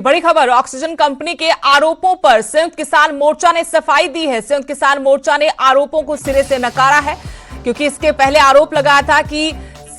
बड़ी खबर, oxygen company के आरोपों पर संयुक्त किसान मोर्चा ने सफाई दी है। संयुक्त किसान मोर्चा ने आरोपों को सिरे से नकारा है, क्योंकि इसके पहले आरोप लगाया था कि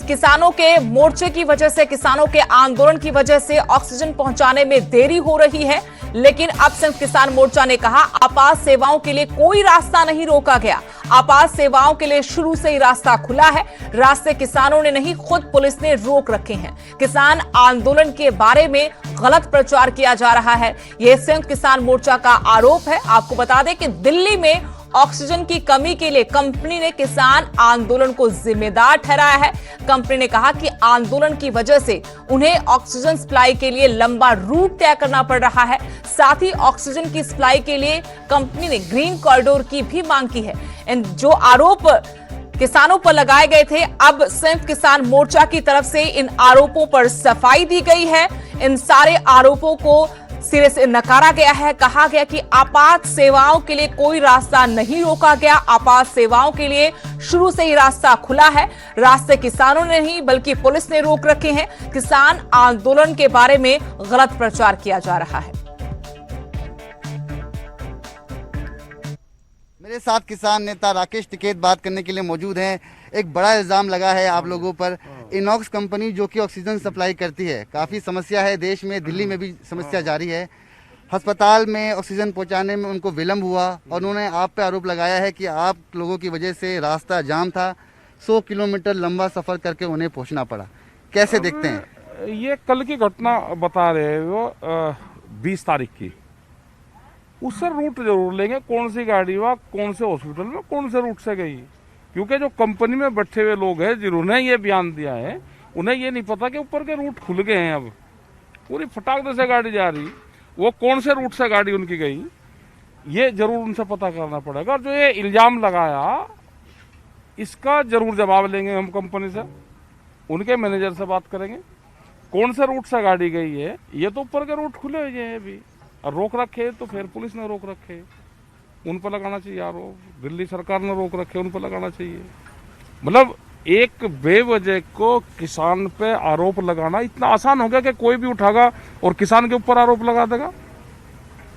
किसानों के मोर्चे की वजह से, किसानों के आंदोलन की वजह से ऑक्सीजन पहुंचाने में देरी हो रही है। लेकिन अब संयुक्त किसान मोर्चा ने कहा, आपात सेवाओं के लिए कोई रास्ता नहीं रोका गया। आपात सेवाओं के लिए शुरू से ही रास्ता खुला है। रास्ते किसानों ने नहीं, खुद पुलिस ने रोक रखे हैं। किसान आंदोलन के बारे में गलत प्रचार किया जा रहा है, यह संयुक्त किसान मोर्चा का आरोप है। आपको बता दें कि दिल्ली में ऑक्सीजन की कमी के लिए कंपनी ने किसान आंदोलन को जिम्मेदार ठहराया है। कंपनी ने कहा कि आंदोलन की वजह से उन्हें ऑक्सीजन सप्लाई के लिए लंबा रूट तय करना पड़ रहा है। साथ ही ऑक्सीजन की सप्लाई के लिए कंपनी ने ग्रीन कॉरिडोर की भी मांग की है। इन जो आरोप किसानों पर लगाए गए थे, अब संयुक्त किसान मोर्चा की तरफ से इन आरोपों पर सफाई दी गई है। इन सारे आरोपों को सिरे से नकारा गया है। कहा गया कि आपात सेवाओं के लिए कोई रास्ता नहीं रोका गया। आपात सेवाओं के लिए शुरू से ही रास्ता खुला है। रास्ते किसानों ने नहीं, बल्कि पुलिस ने रोक रखे हैं। किसान आंदोलन के बारे में गलत प्रचार किया जा रहा है। मेरे साथ किसान नेता राकेश टिकैत बात करने के लिए मौजूद हैं। एक बड़ा इल्जाम लगा है आप लोगों पर। इनॉक्स कंपनी जो कि ऑक्सीजन सप्लाई करती है, काफ़ी समस्या है देश में, दिल्ली में भी समस्या जारी है। अस्पताल में ऑक्सीजन पहुंचाने में उनको विलंब हुआ और उन्होंने आप पे आरोप लगाया है कि आप लोगों की वजह से रास्ता जाम था। 100 किलोमीटर लंबा सफ़र करके उन्हें पहुँचना पड़ा। कैसे देखते हैं? ये कल की घटना बता रहे हैं वो 20 तारीख की। उससे रूट जरूर लेंगे, कौन सी गाड़ी हुआ, कौन से हॉस्पिटल में, कौन से रूट से गई। क्योंकि जो कंपनी में बैठे हुए लोग हैं जिन्होंने ये बयान दिया है, उन्हें ये नहीं पता कि ऊपर के रूट खुल गए हैं। अब पूरी फटाक से गाड़ी जा रही, वो कौन से रूट से गाड़ी उनकी गई, ये जरूर उनसे पता करना पड़ेगा। और जो ये इल्जाम लगाया, इसका जरूर जवाब लेंगे हम कंपनी से, उनके मैनेजर से बात करेंगे कौन से रूट से गाड़ी गई है। ये तो ऊपर के रूट खुले हुए हैं अभी, और रोक रखे तो फिर पुलिस ने रोक रखे, उन पर लगाना चाहिए आरोप। दिल्ली सरकार ने रोक रखे, उन पर लगाना चाहिए। मतलब एक बेवजह को किसान पे आरोप लगाना इतना आसान हो गया कि कोई भी उठागा और किसान के ऊपर आरोप लगा देगा।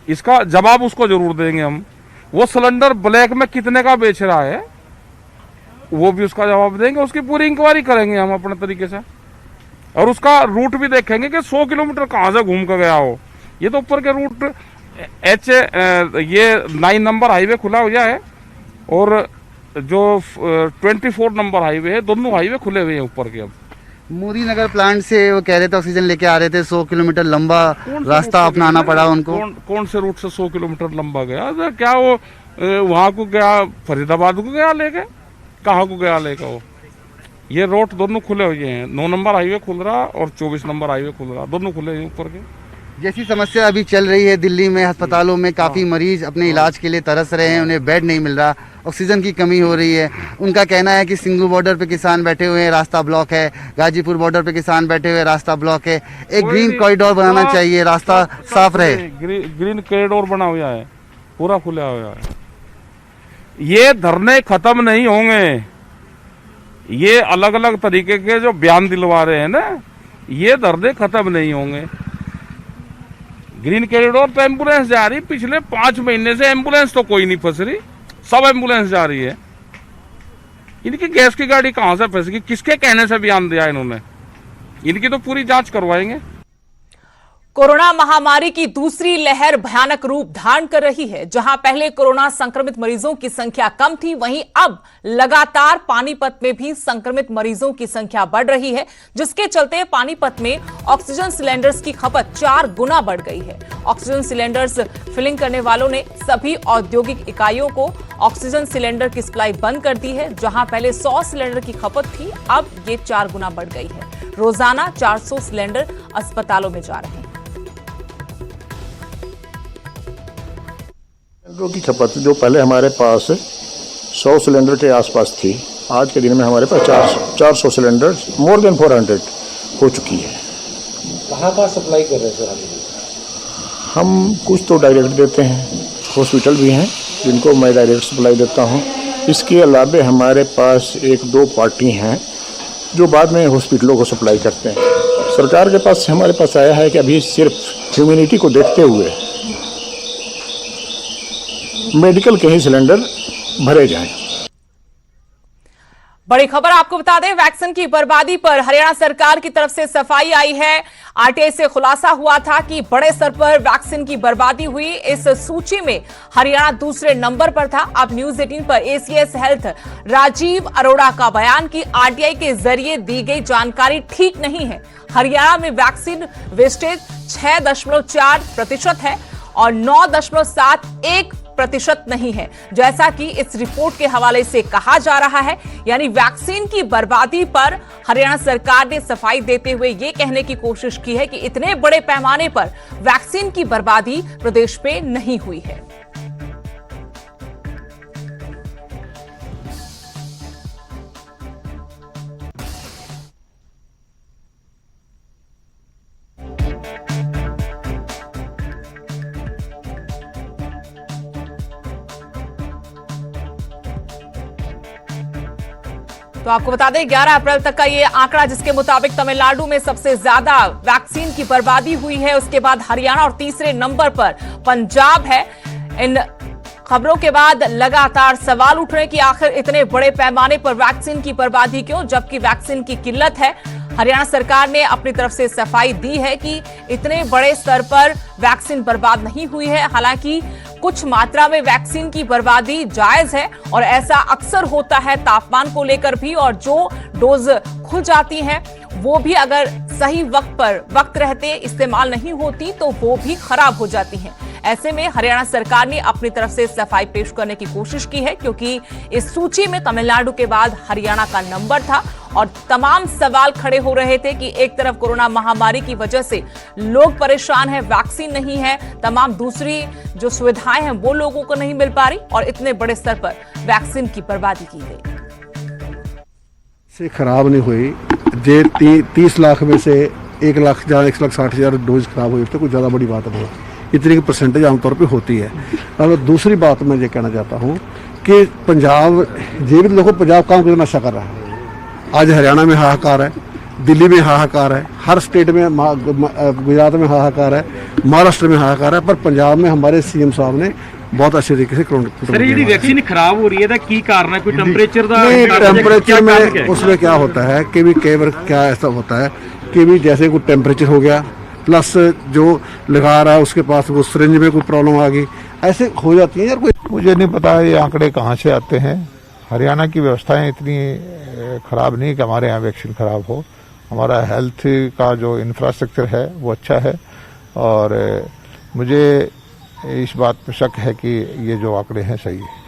इसका जवाब उसको जरूर देंगे हम। वो सिलेंडर ब्लैक में कितने का बेच रहा है, वो भी उसका जवाब देंगे। उसकी पूरी इंक्वायरी करेंगे हम अपने तरीके से, और उसका रूट भी देखेंगे कि 100 किलोमीटर कहाँ से घूम कर गया हो। ये तो ऊपर के रूट ये 9 नंबर हाईवे खुला हुआ है, और जो 24 नंबर हाईवे है, दोनों हाईवे खुले हुए हैं ऊपर के। अब मोदी नगर प्लांट से वो कह रहे थे ऑक्सीजन लेके आ रहे थे, 100 किलोमीटर लंबा रास्ता अपनाना पड़ा उनको। कौन से रूट से 100 किलोमीटर लंबा गया? क्या वो वहाँ को गया, फरीदाबाद को गया लेके, कहाँ को गया लेके? वो ये रोड दोनों खुले हुए हैं। 9 नंबर हाईवे खुल रहा और 24 नंबर हाईवे खुल रहा, दोनों खुले हैं ऊपर के। जैसी समस्या अभी चल रही है दिल्ली में, अस्पतालों में काफ़ी मरीज अपने इलाज के लिए तरस रहे हैं, उन्हें बेड नहीं मिल रहा, ऑक्सीजन की कमी हो रही है। उनका कहना है कि सिंगू बॉर्डर पे किसान बैठे हुए हैं, रास्ता ब्लॉक है। गाजीपुर बॉर्डर पे किसान बैठे हुए, रास्ता ब्लॉक है। एक ग्रीन कॉरिडोर बनाना चाहिए, रास्ता साफ रहे। ग्रीन कॉरिडोर बना हुआ है, पूरा खुला हुआ है। ये धरने खत्म नहीं होंगे। ये अलग अलग तरीके के जो बयान दिलवा रहे हैं ना, ये धरने खत्म नहीं होंगे। ग्रीन कॉरिडोर पे एम्बुलेंस जा रही, पिछले 5 महीने से एम्बुलेंस तो कोई नहीं फंस रही, सब एम्बुलेंस जा रही है। इनकी गैस की गाड़ी कहां से फंस गई, किसके कहने से बयान दिया इन्होंने? इनकी तो पूरी जांच करवाएंगे। कोरोना महामारी की दूसरी लहर भयानक रूप धारण कर रही है। जहां पहले कोरोना संक्रमित मरीजों की संख्या कम थी, वहीं अब लगातार पानीपत में भी संक्रमित मरीजों की संख्या बढ़ रही है, जिसके चलते पानीपत में ऑक्सीजन सिलेंडर्स की खपत 4 गुना बढ़ गई है। ऑक्सीजन सिलेंडर्स फिलिंग करने वालों ने सभी औद्योगिक इकाइयों को ऑक्सीजन सिलेंडर की सप्लाई बंद कर दी है। जहां पहले 100 सिलेंडर की खपत थी, अब ये 4 गुना बढ़ गई है। रोजाना 400 सिलेंडर अस्पतालों में जा रहे हैं। सिलेंडरों की खपत जो पहले हमारे पास 100 सिलेंडर के आसपास थी, आज के दिन में हमारे पास 400 सिलेंडर, मोर देन 400 हो चुकी है। कहाँ सप्लाई कर रहे हैं सर? हम कुछ तो डायरेक्ट देते हैं, हॉस्पिटल भी हैं जिनको मैं डायरेक्ट सप्लाई देता हूँ। इसके अलावा हमारे पास 1-2 पार्टी हैं जो बाद में हॉस्पिटलों को सप्लाई करते हैं। सरकार के पास हमारे पास आया है कि अभी सिर्फ ह्यूमैनिटी को देखते हुए मेडिकल के ही सिलेंडर भरे जाएं। बड़ी खबर आपको बता दें, वैक्सीन की बर्बादी पर हरियाणा सरकार की तरफ से सफाई आई है। आरटीआई से खुलासा हुआ था कि बड़े स्तर पर वैक्सीन की बर्बादी हुई। इस सूची में हरियाणा दूसरे नंबर पर था। अब न्यूज 18 पर एसीएस हेल्थ राजीव अरोड़ा का बयान कि आरटीआई के जरिए दी गई जानकारी ठीक नहीं है। हरियाणा में वैक्सीन वेस्टेज 6.4% है और 9.71% नहीं है, जैसा कि इस रिपोर्ट के हवाले से कहा जा रहा है। यानी वैक्सीन की बर्बादी पर हरियाणा सरकार ने सफाई देते हुए यह कहने की कोशिश की है कि इतने बड़े पैमाने पर वैक्सीन की बर्बादी प्रदेश में नहीं हुई है। तो आपको बता दें 11 अप्रैल तक का ये आंकड़ा, जिसके मुताबिक तमिलनाडु में सबसे ज्यादा वैक्सीन की बर्बादी हुई है, उसके बाद हरियाणा और तीसरे नंबर पर पंजाब है। इन खबरों के बाद लगातार सवाल उठ रहे हैं कि आखिर इतने बड़े पैमाने पर वैक्सीन की बर्बादी क्यों, जबकि वैक्सीन की किल्लत है। हरियाणा सरकार ने अपनी तरफ से सफाई दी है कि इतने बड़े स्तर पर वैक्सीन बर्बाद नहीं हुई है। हालांकि कुछ मात्रा में वैक्सीन की बर्बादी जायज है और ऐसा अक्सर होता है तापमान को लेकर भी, और जो डोज खुल जाती हैं वो भी अगर सही वक्त रहते इस्तेमाल नहीं होती तो वो भी खराब हो जाती हैं। ऐसे में हरियाणा सरकार ने अपनी तरफ से सफाई पेश करने की कोशिश की है, क्योंकि इस सूची में तमिलनाडु के बाद हरियाणा का नंबर था और तमाम सवाल खड़े हो रहे थे कि एक तरफ कोरोना महामारी की वजह से लोग परेशान हैं, वैक्सीन नहीं है, तमाम दूसरी जो सुविधाएं हैं वो लोगों को नहीं मिल पा रही और इतने बड़े स्तर पर वैक्सीन की बर्बादी की गई। से खराब नहीं हुई। जे 30 लाख में से 1 लाख या 1,60,000 डोज खराब हुई तो कुछ ज़्यादा बड़ी बात नहीं। इतनी की परसेंटेज आमतौर पे होती है। और दूसरी बात मैं ये कहना चाहता हूँ कि पंजाब जीवित लोगों पंजाब काम करना नशा कर रहा है। आज हरियाणा में हाहाकार है, दिल्ली में हाहाकार है, हर स्टेट में, गुजरात में हाहाकार है, महाराष्ट्र में हाहाकार है, पर पंजाब में हमारे सीएम साहब ने बहुत अच्छे तरीके से सर जी वैक्सीन खराब हो रही है की कारण है? कोई टेम्परेचर टेम्परेचर में उसमें क्या होता है कि भी कई बार क्या ऐसा होता है कि भी जैसे कोई टेम्परेचर हो गया प्लस जो लगा रहा है उसके पास वो सिरिंज में कोई प्रॉब्लम आ गई, ऐसे हो जाती है यार। कोई मुझे नहीं पता ये आंकड़े कहाँ से आते हैं। हरियाणा की व्यवस्थाएं इतनी खराब नहीं कि हमारे यहाँ वैक्सीन खराब हो। हमारा हेल्थ का जो इंफ्रास्ट्रक्चर है वो अच्छा है और मुझे इस बात पर शक है कि ये जो आंकड़े हैं सही है।